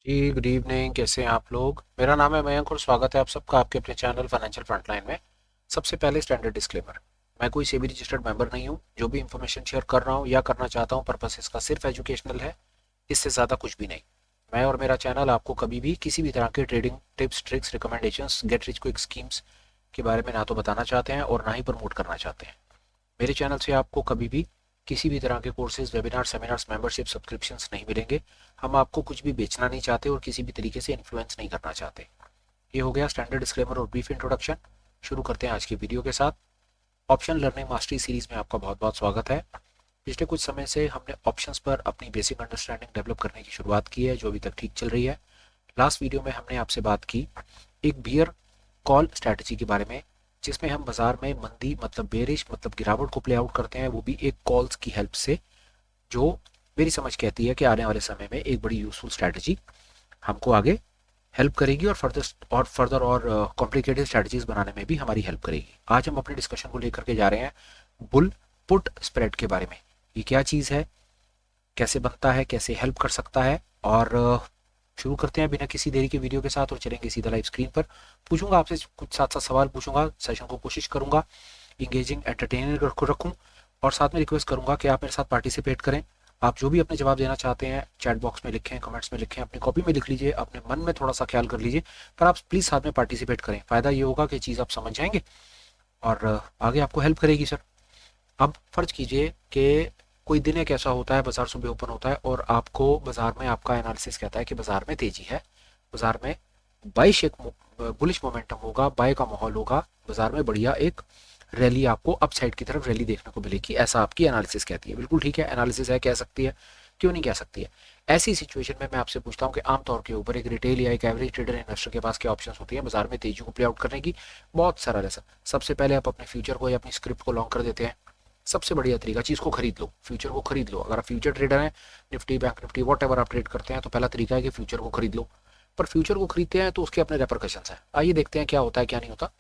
जी good evening. कैसे हैं आप लोग? मेरा नाम है मयंक और स्वागत है आप सबका आपके अपने चैनल फाइनेंशियल फ्रंटलाइन में। सबसे पहले स्टैंडर्ड डिस्क्लेमर। मैं कोई सेबी रजिस्टर्ड मेंबर नहीं हूं। जो भी इंफॉर्मेशन शेयर कर रहा हूं या करना चाहता हूं पर्पस इसका सिर्फ एजुकेशनल है। इससे ज़्यादा कुछ भी नहीं। मैं और मेरा चैनल आपको कभी भी किसी भी तरह के trading tips tricks recommendations get rich quick schemes के बारे में ना तो बताना चाहते हैं और ना ही प्रमोट करना चाहते हैं। मेरे चैनल से आपको कभी भी किसी भी तरह के courses webinar seminars membership subscriptions नहीं मिलेंगे। हम आपको कुछ भी बेचना नहीं चाहते और किसी भी तरीके से इन्फ्लुएंस नहीं करना चाहते। ये हो गया स्टैंडर्ड डिस्क्लेमर और ब्रीफ इंट्रोडक्शन। शुरू करते हैं आज की वीडियो के साथ। ऑप्शन लर्निंग मास्टरी सीरीज में आपका बहुत बहुत स्वागत है। पिछले कुछ समय से हमने ऑप्शंस पर अपनी बेसिक अंडरस्टैंडिंग डेवलप करने की शुरुआत की है, जो अभी तक ठीक चल रही है। लास्ट वीडियो में हमने आपसे बात की एक बियर कॉल स्ट्रैटेजी के बारे में, जिसमें हम बाजार में मंदी मतलब बेरिश मतलब गिरावट को प्ले आउट करते हैं, वो भी एक कॉल्स की हेल्प से, जो मेरी समझ कहती है कि आने वाले समय में एक बड़ी यूजफुल स्ट्रैटेजी हमको आगे हेल्प करेगी और फर्दर और कॉम्प्लिकेटेड स्ट्रैटेजीज बनाने में भी हमारी हेल्प करेगी। आज हम अपने डिस्कशन को लेकर के जा रहे हैं बुल पुट स्प्रेड के बारे में। ये क्या चीज़ है, कैसे बनता है, कैसे हेल्प कर सकता है, और शुरू करते हैं बिना किसी देरी के वीडियो के साथ और चलेंगे सीधा लाइव स्क्रीन पर। पूछूंगा आपसे कुछ साथ साथ सवाल पूछूंगा, सेशन को कोशिश करूंगा इंगेजिंग एंटरटेनिंग रखूं, और साथ में रिक्वेस्ट करूंगा कि आप मेरे साथ पार्टिसिपेट करें। आप जो भी अपने जवाब देना चाहते हैं चैट बॉक्स में लिखें, कमेंट्स में लिखें, अपनी कॉपी में लिख लीजिए, अपने मन में थोड़ा सा ख्याल कर लीजिए, पर आप प्लीज़ साथ में पार्टिसिपेट करें। फ़ायदा ये होगा कि चीज़ आप समझ जाएंगे और आगे आपको हेल्प करेगी सर। अब फर्ज कीजिए कि कोई दिन एक ऐसा होता है, बाजार सुबह ओपन होता है और आपको बाजार में आपका एनालिसिस कहता है कि बाजार में तेजी है, बाजार में बाइश एक बुलिश मोमेंटम होगा, बाय का माहौल होगा, बाजार में बढ़िया एक रैली आपको अपसाइड की तरफ रैली देखने को मिलेगी, ऐसा आपकी एनालिसिस कहती है। बिल्कुल ठीक है, एनालिसिस है, कह सकती है, क्यों नहीं कह सकती है। ऐसी सिचुएशन में मैं आपसे पूछता हूँ कि आमतौर के ऊपर एक रिटेल या एक एवरेज ट्रेडर इन्वेस्टर के पास क्या ऑप्शंस होती है बाजार में तेजी को प्ले आउट करने की? बहुत सरल है सर। सबसे पहले आप अपने फ्यूचर को या अपनी स्क्रिप्ट को लॉन्ग कर देते हैं। सबसे बढ़िया तरीका, चीज को खरीद लो, फ्यूचर को खरीद लो। अगर आप फ्यूचर ट्रेडर हैं, Nifty bank Nifty what ever आप ट्रेड करते हैं, तो पहला तरीका है कि फ्यूचर को खरीद लो। पर फ्यूचर को खरीदते हैं तो उसके अपने रेपरकशन है। आइए देखते हैं क्या होता है क्या नहीं होता।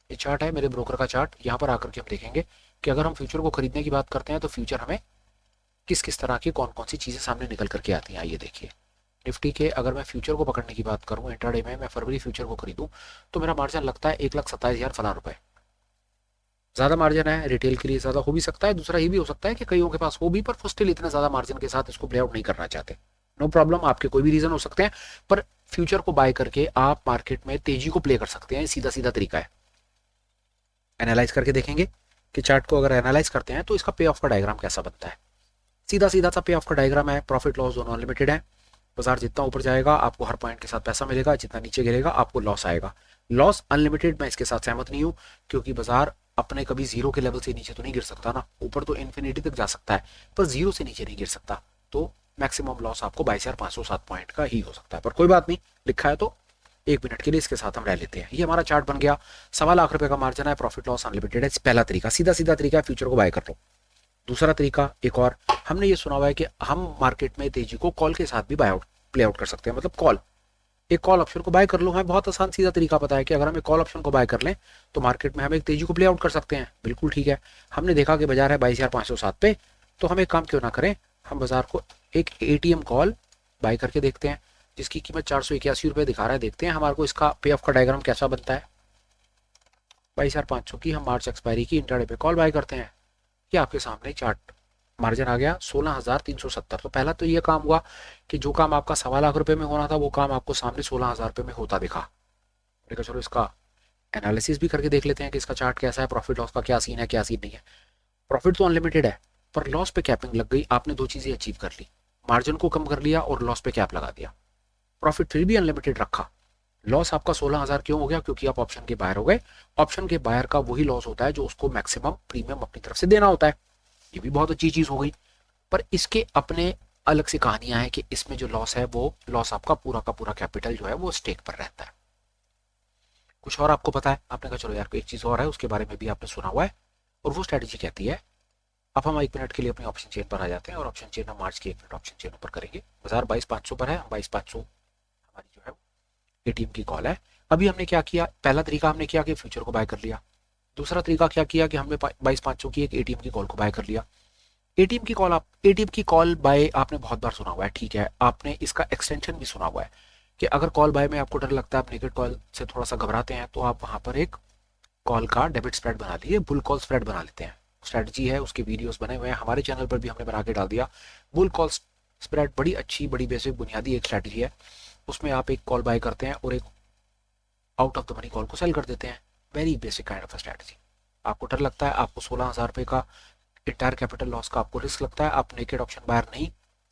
ये चार्ट है मेरे ब्रोकर का चार्ट। यहाँ पर आकर के हम देखेंगे कि अगर हम फ्यूचर को खरीदने की बात करते हैं तो फ्यूचर हमें किस किस तरह की कौन कौन सी चीजें सामने निकल करके आती हैं। आइए देखिए, निफ्टी के अगर मैं फ्यूचर को पकड़ने की बात करूं, इंट्राडे में मैं फरवरी फ्यूचर को खरीदूं, तो मेरा मार्जिन लगता है 1,27,000 फलां रुपए। ज्यादा मार्जिन है, रिटेल के लिए ज्यादा हो भी सकता है। दूसरा ये भी हो सकता है कि कईयों के पास हो भी, पर वो स्टिल इतने ज्यादा मार्जिन के साथ इसको प्ले आउट नहीं करना चाहते। नो प्रॉब्लम, आपके कोई भी रीजन हो सकते हैं, पर फ्यूचर को बाय करके आप मार्केट में तेजी को प्ले कर सकते हैं। सीधा सीधा तरीका है। एनालाइज करके देखेंगे कि चार्ट को अगर एनालाइज करते हैं तो इसका पे ऑफ का डायग्राम कैसा बनता है। सीधा सीधा सा पे ऑफ का डायग्राम है। प्रॉफिट लॉस दोनों अनलिमिटेड है। बाजार जितना ऊपर जाएगा आपको हर पॉइंट के साथ पैसा मिलेगा, जितना नीचे गिरेगा आपको लॉस आएगा। लॉस अनलिमिटेड मैं इसके साथ सहमत नहीं हूं, क्योंकि बाजार अपने कभी जीरो के लेवल से नीचे तो नहीं गिर सकता ना। ऊपर तो इन्फिनिटी तक जा सकता है, पर जीरो से नीचे नहीं गिर सकता। तो मैक्सिमम लॉस आपको 22,507 पॉइंट का ही हो सकता है, पर कोई बात नहीं, लिखा है तो 1 मिनट के लिए इसके साथ हम रह लेते हैं। ये हमारा चार्ट बन गया। 1.25 लाख का मार्जिन है, प्रॉफिट लॉस अनलिमिटेड है। पहला तरीका सीधा सीधा तरीका है, फ्यूचर को बाय कर लो। दूसरा तरीका एक और, हमने ये सुना हुआ है कि हम मार्केट में तेजी को कॉल के साथ भी बाय आउट प्ले आउट कर सकते हैं। मतलब कॉल, एक कॉल ऑप्शन को बाय कर लो। हमें बहुत आसान सीधा तरीका पता है कि अगर हम एक कॉल ऑप्शन को बाय कर लें तो मार्केट में हम एक तेजी को प्ले आउट कर सकते हैं। बिल्कुल ठीक है। हमने देखा कि बाजार है 22,507 पे, तो हम एक काम क्यों ना करें, हम बाजार को एक एटीएम कॉल बाय करके देखते हैं, जिसकी कीमत 481 रुपये दिखा रहा है। देखते हैं हमारे को इसका पे ऑफ का डायग्राम कैसा बनता है। 22,500 की हम मार्च एक्सपायरी की इंट्राडे पे कॉल बाय करते हैं। ये आपके सामने चार्ट, मार्जिन आ गया 16,370। तो पहला तो ये काम हुआ कि जो काम आपका 1.25 लाख में होना था वो काम आपको सामने 16,000 में होता दिखा। देखा, चलो इसका एनालिसिस भी करके देख लेते हैं कि इसका चार्ट कैसा है, प्रॉफिट लॉस का क्या सीन है, क्या सीन नहीं है। प्रॉफिट तो अनलिमिटेड है, पर लॉस पे कैपिंग लग गई। आपने दो चीजें अचीव कर ली, मार्जिन को कम कर लिया और लॉस पे कैप लगा दिया। प्रॉफिट फिर भी अनलिमिटेड रखा। लॉस आपका 16,000 क्यों हो गया? क्योंकि आप ऑप्शन के बायर हो गए। ऑप्शन के बायर का वही लॉस होता है जो उसको मैक्सिमम प्रीमियम अपनी तरफ से देना होता है। ये भी बहुत अच्छी चीज हो गई, पर इसके अपने अलग से कहानियां हैं कि इसमें जो लॉस है वो लॉस आपका पूरा का पूरा कैपिटल जो है वो स्टेक पर रहता है। कुछ और आपको पता है? आपने कहा चलो यार कोई एक चीज और है, उसके बारे में भी आपने सुना हुआ है, और वो स्ट्रेटेजी कहती है। अब हम 1 मिनट के लिए अपने ऑप्शन चेन पर आ जाते हैं, और ऑप्शन चेन हम मार्च के 1 मिनट ऑप्शन चेन पर करेंगे। बाजार 22,500 पर है, हम 22,500 हमारी जो है एटीएम की कॉल है। अभी हमने क्या किया, पहला तरीका हमने किया कि फ्यूचर को बाय कर लिया। दूसरा तरीका क्या किया कि हमने 22,500 की एक एटीएम की कॉल को बाय कर लिया। एटीएम की कॉल बाय आपने बहुत बार सुना हुआ है, ठीक है, आपने इसका एक्सटेंशन भी सुना हुआ है कि अगर कॉल बाय में आपको डर लगता है, आप नेकेड कॉल से थोड़ा सा घबराते हैं, तो आप वहां पर एक कॉल का डेबिट स्प्रेड बना लीजिए, बुल कॉल स्प्रेड बना लेते हैं। स्ट्रेटजी है, उसके वीडियोस बने हुए हैं, हमारे चैनल पर भी हमने बना के डाल दिया। बुल कॉल स्प्रेड बड़ी अच्छी, बड़ी बेसिक, बुनियादी एक स्ट्रेटजी है। उसमें आप एक कॉल बाय करते हैं और एक out of the money call को सेल कर देते हैं। Very basic kind of strategy. आपको डर लगता है, आपको 16,000 रुपए का इंटायर कैपिटल लॉस का आपको रिस्क लगता है, आप नेकेड ऑप्शन बायर नहीं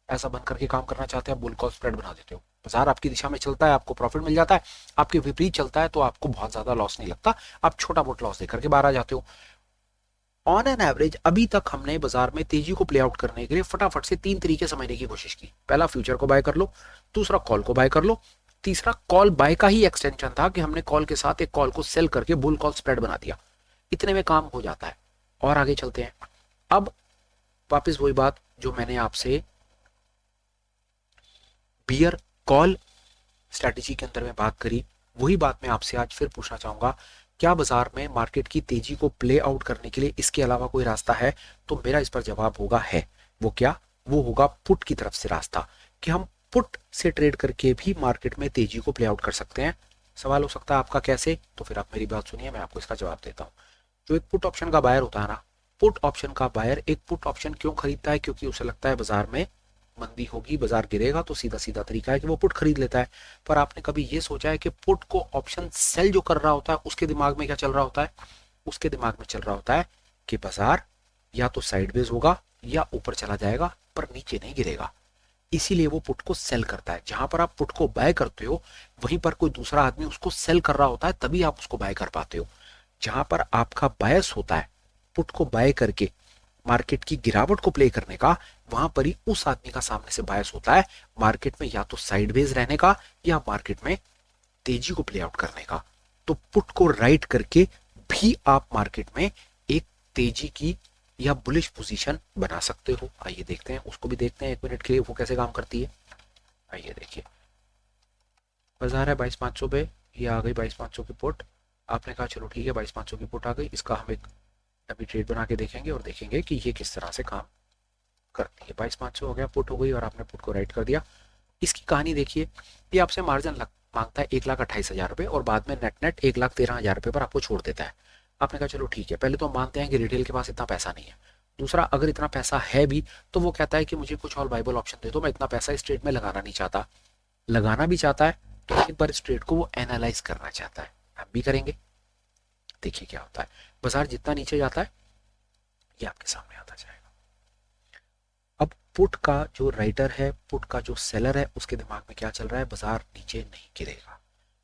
ऐसा बन करके काम करना चाहते हैं, बुल कॉल स्प्रेड बना देते हो। बाजार आपकी दिशा में चलता है, आपको प्रॉफिट मिल जाता है, आपके विपरीत चलता है तो आपको बहुत ज्यादा लॉस नहीं लगता, आप छोटा मोटा लॉस देकर के बाहर आ जाते हो। ऑन एन एवरेज अभी तक हमने बाजार में तेजी को प्ले आउट करने के लिए फटाफट से 3 तरीके समझने की कोशिश की। पहला, फ्यूचर को बाय कर लो। दूसरा, कॉल को बाय कर लो। तीसरा, कॉल बाय का ही एक्सटेंशन था कि हमने कॉल के साथ एक कॉल को सेल करके बुल कॉल स्प्रेड बना दिया। इतने में काम हो जाता है। और आगे चलते हैं। अब वापस वही बात जो मैंने आपसे बियर कॉल स्ट्रेटेजी के अंदर में बात करी, वही बात मैं आपसे आज फिर पूछना चाहूंगा, क्या बाजार में मार्केट की तेजी को प्ले आउट करने के लिए इसके अलावा कोई रास्ता है? तो मेरा इस पर जवाब होगा है। वो क्या? वो होगा पुट की तरफ से रास्ता, कि हम पुट से ट्रेड करके भी मार्केट में तेजी को प्ले आउट कर सकते हैं। सवाल हो सकता है आपका कैसे? तो फिर आप मेरी बात सुनिए, मैं आपको इसका जवाब देता हूँ। जो एक पुट ऑप्शन का बायर होता है ना, पुट ऑप्शन का बायर एक पुट ऑप्शन क्यों खरीदता है? क्योंकि उसे लगता है बाजार में मंदी होगी, बाजार गिरेगा, तो सीधा सीधा तरीका है कि वो पुट खरीद लेता है। पर आपने कभी ये सोचा है कि पुट को ऑप्शन सेल जो कर रहा होता है उसके दिमाग में क्या चल रहा होता है? उसके दिमाग में चल रहा होता है कि बाजार या तो साइडवेज होगा या ऊपर चला जाएगा, पर नीचे नहीं गिरेगा। इसीलिए वो पुट को सेल करता है। जहां पर आप पुट को बाय करते हो, वहीं पर कोई दूसरा आदमी उसको सेल कर रहा होता है, तभी आप उसको बाय कर पाते हो। जहां पर आपका बायस होता है पुट को बाय करके मार्केट की गिरावट को प्ले करने का, वहां पर ही उस आदमी का सामने से बायस होता है मार्केट में या तो साइडवेज रहने का या मार्केट में तेजी को प्ले आउट करने का। तो पुट को राइट करके भी आप मार्केट में एक तेजी की या बुलिश पोजीशन बना सकते हो। आइए देखते हैं, उसको भी देखते हैं 1 मिनट के लिए वो कैसे काम करती है। आइए देखिए, बाजार है 22,500 पे, ये आ गई 22,500 की पुट। आपने कहा चलो ठीक है 22,500 की पुट आ गई, इसका हम एक अभी ट्रेड बना के देखेंगे और देखेंगे कि ये किस तरह से काम करती है। 22,500 हो गया, पुट हो गई और आपने पुट को राइट कर दिया। इसकी कहानी देखिए, ये आपसे मार्जिन मांगता है 1,28,000 रुपए और बाद में नेट नेट 1,13,000 रुपए पर आपको छोड़ देता है। आपने कहा चलो ठीक है, पहले तो हम मानते हैं कि रिटेल के पास इतना पैसा नहीं है। दूसरा, अगर इतना पैसा है भी तो वो कहता है कि मुझे कुछ और वाइबल ऑप्शन दे दो, मैं इतना पैसा इस ट्रेड में लगाना नहीं चाहता। लगाना भी चाहता है तो एक बार इस ट्रेड को वो एनालाइज करना चाहता है। हम भी करेंगे, देखिए क्या होता है। बाजार जितना नीचे जाता है ये आपके सामने आता जाएगा। अब पुट का जो राइटर है, पुट का जो सेलर है, उसके दिमाग में क्या चल रहा है? बाजार नीचे नहीं गिरेगा,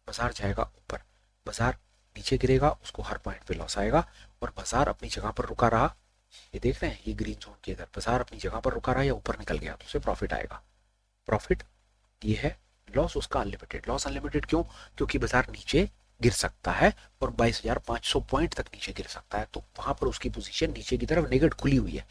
बाजार जाएगा ऊपर। बाजार नीचे गिरेगा, उसको हर पॉइंट पे लॉस आएगा। और बाजार अपनी जगह पर रुका रहा, ये देख रहे हैं ये ग्रीन जोन के इधर, बाजार अपनी जगह पर रुका रहा या ऊपर निकल गया तो उसे प्रॉफिट आएगा। प्रॉफिट ये है, लॉस उसका अनलिमिटेड। लॉस अनलिमिटेड क्यों? क्योंकि बाजार नीचे गिर सकता है और 22,500 पॉइंट तक नीचे गिर सकता है, तो वहां पर उसकी पोजीशन नीचे की तरफ नेगेट खुली हुई है।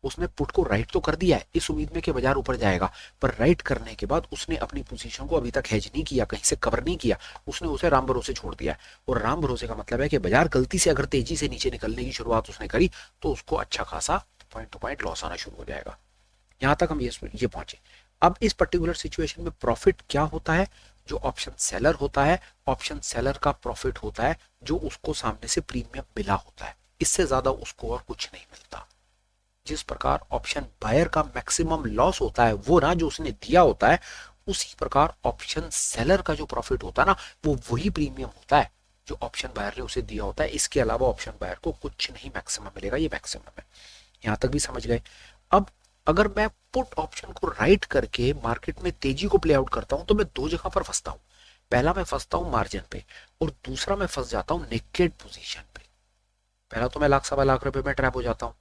उसने पुट को राइट तो कर दिया है इस उम्मीद में कि बाजार ऊपर जाएगा, पर राइट करने के बाद उसने अपनी पोजीशन को अभी तक हेज नहीं किया, कहीं से कवर नहीं किया, उसने उसे राम भरोसे छोड़ दिया है। और राम भरोसे का मतलब है कि बाजार गलती से अगर तेजी से नीचे निकलने की शुरुआत उसने करी तो उसको अच्छा खासा पॉइंट टू पॉइंट लॉस आना शुरू हो जाएगा। यहां तक हम ये पहुंचे। अब इस पर्टिकुलर सिचुएशन में प्रॉफिट क्या होता है? जो ऑप्शन सेलर होता है, ऑप्शन सेलर का प्रॉफिट होता है जो उसको सामने से प्रीमियम मिला होता है, इससे ज्यादा उसको और कुछ नहीं मिलता। जिस प्रकार ऑप्शन बायर का मैक्सिमम लॉस होता है वो ना जो उसने दिया होता है, उसी प्रकार ऑप्शन सेलर का जो प्रॉफिट होता है ना, वो वही प्रीमियम होता है जो ऑप्शन बायर ने उसे दिया होता है। इसके अलावा ऑप्शन बायर को कुछ नहीं मैक्सिमम मिलेगा, ये मैक्सिमम है। यहां तक भी समझ गए। अब अगर मैं पुट ऑप्शन को राइट करके मार्केट में तेजी को प्ले आउट करता हूं तो मैं दो जगह पर फंसता हूं। पहला, मैं फंसता हूं मार्जिन पे, और दूसरा मैं फंस जाता हूं नेकेड पोजीशन पे। पहला तो मैं लाख सवा लाख रुपए में ट्रैप हो जाता हूँ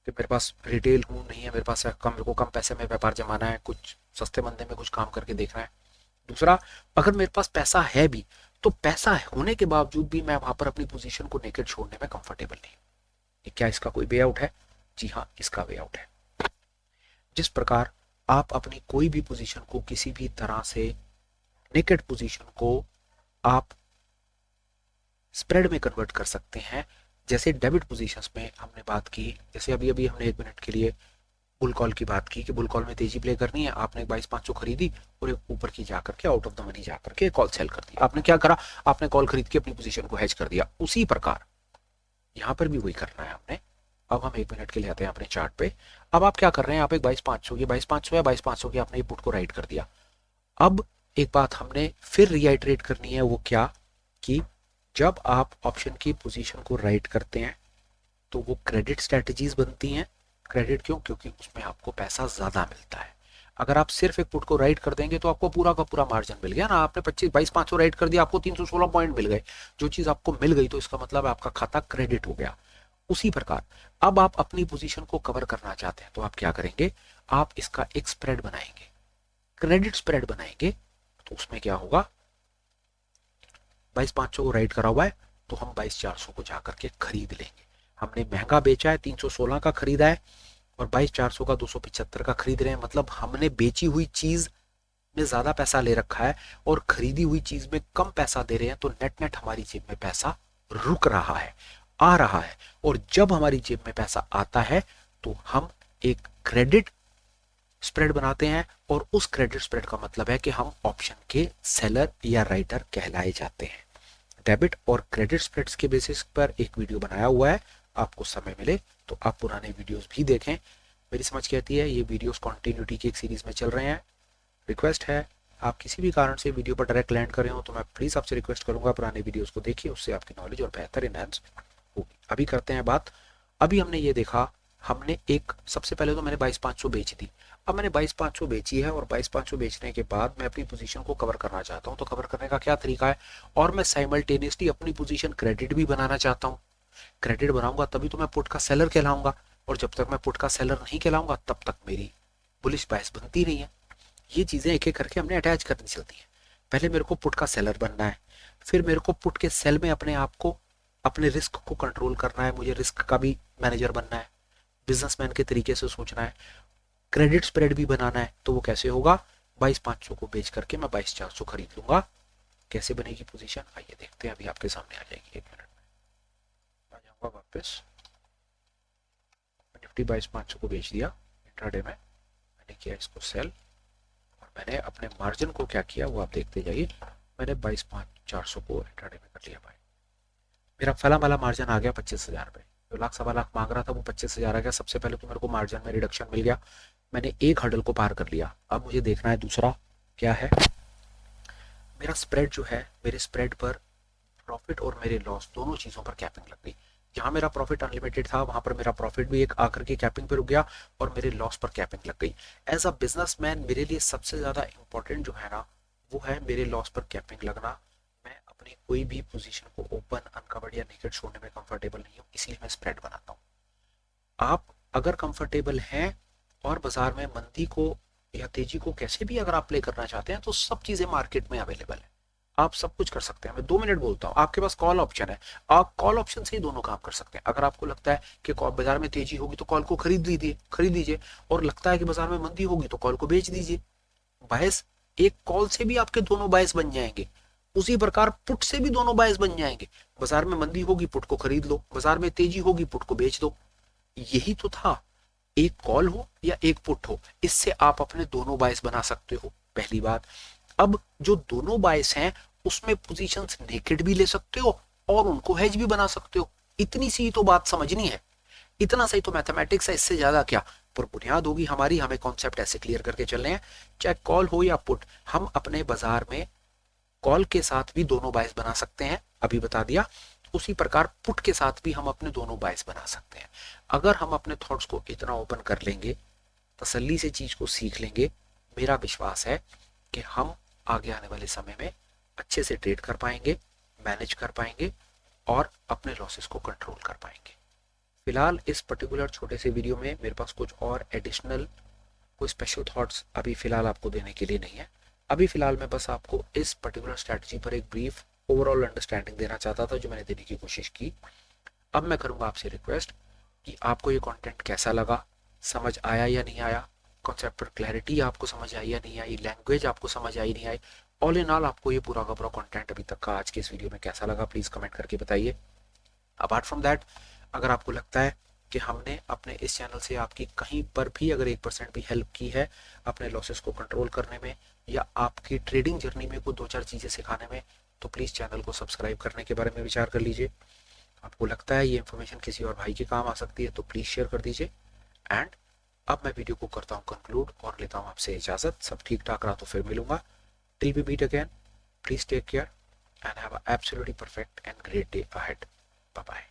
कि मेरे पास रिटेल हूँ नहीं है, मेरे पास कम, मेरे को कम पैसे में व्यापार जमाना है, कुछ सस्ते मंदे में कुछ काम करके देखना है। दूसरा, अगर मेरे पास पैसा है भी तो पैसा होने के बावजूद भी मैं वहां पर अपनी पोजीशन को नेकेड छोड़ने में कंफर्टेबल नहीं हूँ। क्या इसका कोई वे आउट है? जी हाँ, इसका वे आउट है। जिस प्रकार आप अपनी कोई भी पोजीशन को किसी भी तरह से नेकेड पोजीशन को आप स्प्रेड में कन्वर्ट कर सकते हैं, जैसे डेबिट पोजीशंस में हमने बात की, जैसे अभी अभी हमने 1 मिनट के लिए बुल कॉल की बात की कि बुल कॉल में तेजी प्ले करनी है, आपने 22,500 खरीदी और एक ऊपर की जाकर के आउट ऑफ द मनी जाकर के कॉल सेल कर दी। आपने क्या करा, आपने कॉल खरीद के अपनी पोजीशन को हेज कर दिया। उसी प्रकार यहाँ पर भी वही करना है हमने। अब हम 1 मिनट के लिए आते हैं अपने चार्ट पे। अब आप क्या कर रहे हैं, आप एक 22,500 ये 22,500 या 22,500 की आपने ये पुट को राइट कर दिया। अब एक बात हमने फिर रिआइटरेट करनी है, वो क्या कि जब आप ऑप्शन की पोजीशन को राइट करते हैं तो वो क्रेडिट स्ट्रेटजीज बनती हैं। क्रेडिट क्यों, क्योंकि उसमें आपको पैसा ज्यादा मिलता है। अगर आप सिर्फ एक पुट को राइट कर देंगे तो आपको पूरा का पूरा मार्जिन मिल गया ना। आपने 22,500 राइट कर दिया, आपको 316 पॉइंट मिल गए। जो चीज आपको मिल गई तो इसका मतलब आपका खाता क्रेडिट हो गया। उसी प्रकार अब आप अपनी पोजीशन को कवर करना चाहते हैं तो आप क्या करेंगे, आप इसका एक स्प्रेड बनाएंगे, क्रेडिट स्प्रेड बनाएंगे। तो उसमें क्या होगा, 22,500 को राइट करा हुआ है तो हम 22,400 को जाकर के खरीद लेंगे। हमने महंगा बेचा है, 316 का खरीदा है और 22,400 का 275 का खरीद रहे हैं। मतलब हमने बेची हुई चीज में ज्यादा पैसा ले रखा है और खरीदी हुई चीज में कम पैसा दे रहे हैं। तो नेट नेट हमारी जेब में पैसा रुक रहा है, आ रहा है। और जब हमारी जेब में पैसा आता है तो हम एक क्रेडिट स्प्रेड बनाते हैं और उस क्रेडिट स्प्रेड का मतलब है कि हम ऑप्शन के सेलर या राइटर कहलाए जाते हैं। डेबिट और क्रेडिट स्प्रेड्स के बेसिस पर एक वीडियो बनाया हुआ है, आपको समय मिले तो आप पुराने वीडियोस भी देखें। मेरी समझ कहती है ये वीडियोस कंटिन्यूटी की एक सीरीज में चल रहे हैं। रिक्वेस्ट है, आप किसी भी कारण से वीडियो पर डायरेक्ट लैंड कर रहे हो तो मैं प्लीज आपसे रिक्वेस्ट करूंगा पुराने वीडियोस को देखिए, उससे आपकी नॉलेज और बेहतर इनहेंस होगी। अभी करते हैं बात। अभी हमने ये देखा, हमने एक सबसे पहले तो मैंने 22,500 बेच दी। अब मैंने 22,500 बेची है और 22,500 बेचने के बाद मैं अपनी पोजीशन को कवर करना चाहता हूं। तो कवर करने का क्या तरीका है, और मैं साइमल्टेनियसली अपनी पोजीशन क्रेडिट भी बनाना चाहता हूं। क्रेडिट बनाऊंगा तभी तो मैं पुट का सेलर कहलाऊंगा, और जब तक मैं पुट का सेलर नहीं कहलाऊंगा तब तक मेरी बुलिश बायस बनती नहीं है। ये चीजें एक एक करके हमने अटैच करनी चलती है। पहले मेरे को पुट का सेलर बनना है, फिर मेरे को पुट के सेल में अपने आप को, अपने रिस्क को कंट्रोल करना है। मुझे रिस्क का भी मैनेजर बनना है, बिजनेसमैन के तरीके से सोचना है। क्रेडिट स्प्रेड भी बनाना है। तो वो कैसे होगा, 22,500 को बेच करके मैं 22,400 खरीद लूंगा। कैसे बनेगी पोजीशन, आइए देखते हैं। अभी आपके सामने आ जाएगी, 1 मिनट में आ जाऊंगा वापस। निफ्टी 22,500 को बेच दिया इंट्राडे में, मैंने किया इसको सेल और मैंने अपने मार्जिन को क्या किया वो आप देखते जाइए। मैंने 22,400 को इंट्राडे में कर लिया भाई। मेरा फला वाला मार्जिन आ गया 25,000 रुपए। जो लाख सवा लाख मांग रहा था वो 25,000 आ गया। सबसे पहले तो मेरे को मार्जिन में रिडक्शन मिल गया, मैंने एक हर्डल को पार कर लिया। अब मुझे देखना है दूसरा क्या है, मेरा स्प्रेड जो है, मेरे स्प्रेड पर प्रॉफिट और मेरे लॉस दोनों चीजों पर कैपिंग लग गई। जहां मेरा प्रॉफिट अनलिमिटेड था वहां पर मेरा प्रॉफिट भी एक आकर के कैपिंग पे रुक गया और मेरे लॉस पर कैपिंग लग गई। एज अ बिजनेसमैन मेरे लिए सबसे ज्यादा इंपॉर्टेंट जो है ना, वो है मेरे लॉस पर कैपिंग लगना। मैं अपनी कोई भी पोजीशन को ओपन, अनकवर्ड या नेकेड छोड़ने में कंफर्टेबल नहीं हूँ, इसलिए मैं स्प्रेड बनाता हूँ। आप अगर कंफर्टेबल हैं और बाजार में मंदी को या तेजी को कैसे भी अगर आप प्ले करना चाहते हैं तो सब चीजें मार्केट में अवेलेबल है, आप सब कुछ कर सकते हैं। मैं 2 मिनट बोलता हूँ, आपके पास कॉल ऑप्शन है, आप कॉल ऑप्शन से ही दोनों काम कर सकते हैं। अगर आपको लगता है कि बाजार में तेजी होगी तो कॉल को खरीद लीजिए, और लगता है कि बाजार में मंदी होगी तो कॉल को बेच दीजिए। बायस एक कॉल से भी आपके दोनों बायस बन जाएंगे, उसी प्रकार पुट से भी दोनों बायस बन जाएंगे। बाजार में मंदी होगी पुट को खरीद लो, बाजार में तेजी होगी पुट को बेच दो। यही तो था, एक कॉल हो या एक पुट हो, इससे आप अपने दोनों बायस बना सकते हो, पहली बात। अब जो दोनों बायस हैं उसमें पोजीशंस नेकेड भी ले सकते हो और उनको हेज भी बना सकते हो। इतनी सी तो बात समझनी है, इतना सही तो मैथमेटिक्स है, इससे ज्यादा क्या। पर बुनियाद होगी हमारी, हमें कॉन्सेप्ट ऐसे क्लियर करके चलने हैं। चाहे कॉल हो या पुट, हम अपने बाजार में कॉल के साथ भी दोनों बायस बना सकते हैं, अभी बता दिया। उसी प्रकार पुट के साथ भी हम अपने दोनों बायस बना सकते हैं। अगर हम अपने थॉट्स को इतना ओपन कर लेंगे, तसल्ली से चीज को सीख लेंगे, मेरा विश्वास है कि हम आगे आने वाले समय में अच्छे से ट्रेड कर पाएंगे, मैनेज कर पाएंगे और अपने लॉसेस को कंट्रोल कर पाएंगे। फिलहाल इस पर्टिकुलर छोटे से वीडियो में मेरे पास कुछ और एडिशनल कोई स्पेशल थॉट्स अभी फिलहाल आपको देने के लिए नहीं है। अभी फिलहाल मैं बस आपको इस पर्टिकुलर स्ट्रैटेजी पर एक ब्रीफ ओवरऑल अंडरस्टैंडिंग देना चाहता था, जो मैंने देने की कोशिश की। अब मैं करूंगा आपसे रिक्वेस्ट कि आपको ये कंटेंट कैसा लगा, समझ आया या नहीं आया, कॉन्सेप्ट पर क्लैरिटी आपको समझ आई या नहीं आई, लैंग्वेज आपको समझ आई नहीं आई, ऑल इन ऑल आपको ये पूरा का पूरा कंटेंट अभी तक का आज के इस वीडियो में कैसा लगा, प्लीज कमेंट करके बताइए। अपार्ट फ्रॉम दैट, अगर आपको लगता है कि हमने अपने इस चैनल से आपकी कहीं पर भी अगर 1% भी हेल्प की है अपने लॉसेस को कंट्रोल करने में या आपकी ट्रेडिंग जर्नी में कोई 2-4 चीज़ें सिखाने में, तो प्लीज़ चैनल को सब्सक्राइब करने के बारे में विचार कर लीजिए। आपको लगता है ये इन्फॉर्मेशन किसी और भाई के काम आ सकती है तो प्लीज़ शेयर कर दीजिए। एंड अब मैं वीडियो को करता हूँ कंक्लूड और लेता हूँ आपसे इजाज़त। सब ठीक ठाक रहा तो फिर मिलूंगा। Till we meet again, please take care and have an absolutely perfect and great day ahead. Bye bye.